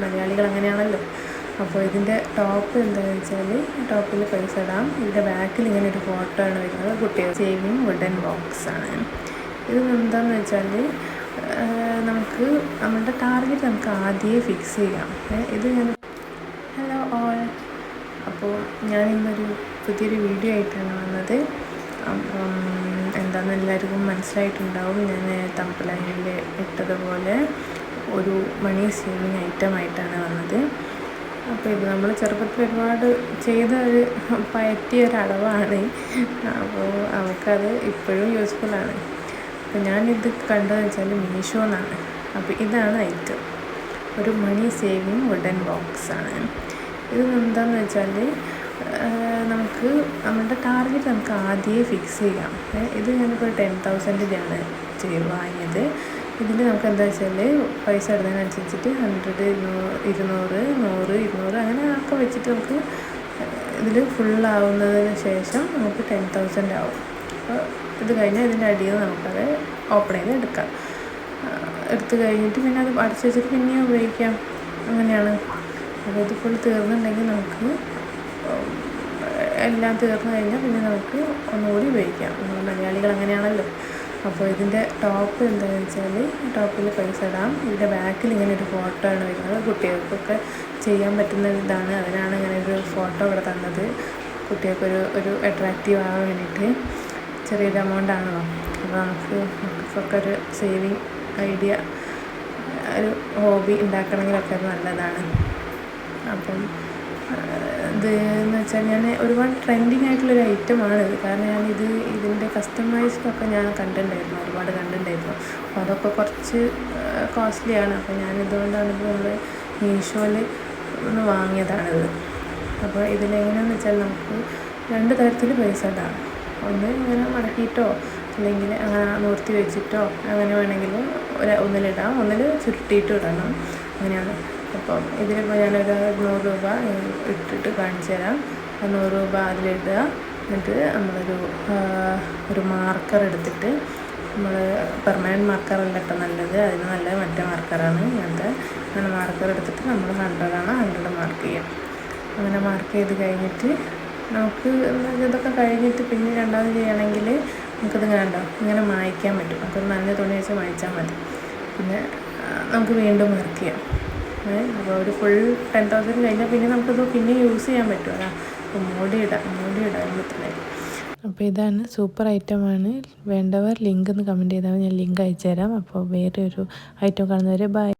മലയാളികൾ അങ്ങനെയാണല്ലോ. അപ്പോൾ ഇതിൻ്റെ ടോപ്പ് എന്താണെന്ന് വെച്ചാൽ ടോപ്പിൽ പൈസ ഇടാം. ഇതിൻ്റെ ബാക്കിൽ ഇങ്ങനെ ഒരു ഫോട്ടോ ആണ് വരുന്നത്. കുട്ടികൾ സേവിങ് വുഡൻ ബോക്സ് ആണ്. ഇത് എന്താണെന്ന് വെച്ചാൽ നമുക്ക് നമ്മളുടെ ടാർഗറ്റ് നമുക്ക് ആദ്യമേ ഫിക്സ് ചെയ്യാം. ഇത് ഞാൻ ഹലോ ഓൾ, അപ്പോൾ ഞാനിന്നൊരു പുതിയൊരു വീഡിയോ ആയിട്ടാണ് വന്നത്. അപ്പം എന്താണെന്ന് എല്ലാവർക്കും മനസ്സിലായിട്ടുണ്ടാവും. ഞാൻ തമ്പലൈനിൽ ഇട്ടതുപോലെ ഒരു മണി സേവിങ് ഐറ്റമായിട്ടാണ് വന്നത്. അപ്പോൾ ഇത് നമ്മൾ ചെറുപ്പത്തിൽ ഒരുപാട് ചെയ്ത ഒരു പയറ്റിയ ഒരളവാണ്. അപ്പോൾ നമുക്കത് ഇപ്പോഴും യൂസ്ഫുള്ളാണ്. അപ്പോൾ ഞാനിത് കണ്ടതെന്ന് വെച്ചാൽ മീഷോന്നാണ്. അപ്പോൾ ഇതാണ് ഐറ്റം, ഒരു മണി സേവിങ് വുഡൻ ബോക്സാണ്. ഇത് എന്താണെന്ന് വെച്ചാൽ നമുക്ക് നമ്മളുടെ ടാർഗറ്റ് നമുക്ക് ആദ്യമേ ഫിക്സ് ചെയ്യാം. ഇത് ഞാനിപ്പോൾ 10,000-ൻ്റെയാണ് വാങ്ങിയത്. ഇതിൽ നമുക്ക് എന്താ വെച്ചാൽ പൈസ ഇടുന്നതിനനുസരിച്ചിട്ട് 100, 200, 100, 200 അങ്ങനെ ഒക്കെ വെച്ചിട്ട് നമുക്ക് ഇതിൽ ഫുള്ളാവുന്നതിന് ശേഷം നമുക്ക് 10,000 ആവും. അപ്പോൾ ഇത് കഴിഞ്ഞാൽ ഇതിൻ്റെ അടിയിൽ നമുക്കത് ഓപ്പൺ ചെയ്ത് എടുക്കാം. എടുത്തു കഴിഞ്ഞിട്ട് പിന്നെ അത് അടച്ചു വെച്ചിട്ട് പിന്നെയും ഉപയോഗിക്കാം. അങ്ങനെയാണ്. അപ്പോൾ ഇത് ഫുൾ തീർന്നിട്ടുണ്ടെങ്കിൽ നമുക്ക് എല്ലാം തീർന്നു കഴിഞ്ഞാൽ പിന്നെ നമുക്ക് ഒന്നുകൂടി ഉപയോഗിക്കാം. നമ്മൾ മലയാളികൾ അങ്ങനെയാണല്ലോ. അപ്പോൾ ഇതിൻ്റെ ടോപ്പ് എന്താണെന്ന് വെച്ചാൽ ടോപ്പിൽ പൈസ ഇടാം. ഇതിൻ്റെ ബാക്കിൽ ഇങ്ങനെ ഒരു ഫോട്ടോ ആണ് വരുന്നത്. കുട്ടികൾക്കൊക്കെ ചെയ്യാൻ പറ്റുന്ന ഇതാണ്. അതിനാണ് ഇങ്ങനെ ഒരു ഫോട്ടോ ഇവിടെ തന്നത്. കുട്ടികൾക്കൊരു അട്രാക്റ്റീവ് ആവാൻ വേണ്ടിയിട്ട്. ചെറിയൊരു എമൗണ്ട് ആണല്ലോ. അപ്പോൾ നമുക്കൊക്കെ ഒരു സേവിങ് ഐഡിയ, ഒരു ഹോബി ഉണ്ടാക്കണമെങ്കിലൊക്കെ അത് നല്ലതാണ്. അപ്പം ഇത് എന്ന് വെച്ചാൽ ഞാൻ ഒരുപാട് ട്രെൻഡിങ് ആയിട്ടുള്ളൊരു ഐറ്റമാണിത്. കാരണം ഇതിൻ്റെ കസ്റ്റമൈസ്ഡൊക്കെ ഞാൻ കണ്ടിട്ടുണ്ടായിരുന്നു, ഒരുപാട് കണ്ടിട്ടുണ്ടായിരുന്നു. അപ്പോൾ അതൊക്കെ കുറച്ച് കോസ്റ്റ്ലിയാണ്. അപ്പോൾ ഞാനിതുകൊണ്ടാണ് ഇപ്പോൾ നമ്മൾ മീഷോയിൽ ഒന്ന് വാങ്ങിയതാണിത്. അപ്പോൾ ഇതിലെങ്ങനെയാണെന്ന് വെച്ചാൽ നമുക്ക് 2 തരത്തിൽ പൈസ ഇടാം. ഒന്ന് ഇങ്ങനെ മടക്കിയിട്ടോ അല്ലെങ്കിൽ അങ്ങനെ നിർത്തി വെച്ചിട്ടോ അങ്ങനെ വേണമെങ്കിൽ ഒന്നിലിടാം, ഒന്നിൽ ചുരുട്ടിയിട്ടും ഇടണം. അങ്ങനെയാണ്. അപ്പം ഇതിലിപ്പോൾ ഞാനൊരു 100 രൂപ ഇട്ടിട്ട് കാണിച്ചു തരാം. 100 രൂപ അതിലിടുക. എന്നിട്ട് ഒരു മാർക്കർ എടുത്തിട്ട്, നമ്മൾ പെർമനൻറ്റ് മാർക്കറല്ല കേട്ടോ നല്ലത്, അതിന് നല്ല മറ്റേ മാർക്കറാണ് ഇങ്ങനത്തെ. അങ്ങനെ മാർക്കർ എടുത്തിട്ട് നമ്മൾ 100 മാർക്ക് ചെയ്യാം. അങ്ങനെ മാർക്ക് ചെയ്ത് കഴിഞ്ഞിട്ട് നമുക്ക് ഇതൊക്കെ കഴിഞ്ഞിട്ട് പിന്നെ രണ്ടാമത് ചെയ്യുകയാണെങ്കിൽ നമുക്കിതിങ്ങനെ ഉണ്ടാവും, ഇങ്ങനെ മായ്ക്കാൻ പറ്റും. നമുക്കൊരു നല്ല തുണി വെച്ച് മായ്ച്ചാൽ മതി. പിന്നെ നമുക്ക് വീണ്ടും മാർക്ക് ചെയ്യാം. അപ്പോൾ ഒരു ഫുൾ 10,000 കഴിഞ്ഞാൽ പിന്നെ നമുക്കത് പിന്നെ യൂസ് ചെയ്യാൻ പറ്റുമല്ലോ. അപ്പോൾ മോടി ഇടാൻ പറ്റുന്നത്. അപ്പോൾ ഇതാണ് സൂപ്പർ ഐറ്റമാണ്. വേണ്ടവർ ലിങ്ക് ഒന്ന് കമൻറ്റ് ചെയ്താൽ ഞാൻ ലിങ്ക് അയച്ചു തരാം. അപ്പോൾ വേറെ ഒരു ഐറ്റം കാണുന്നവരെ ബൈ.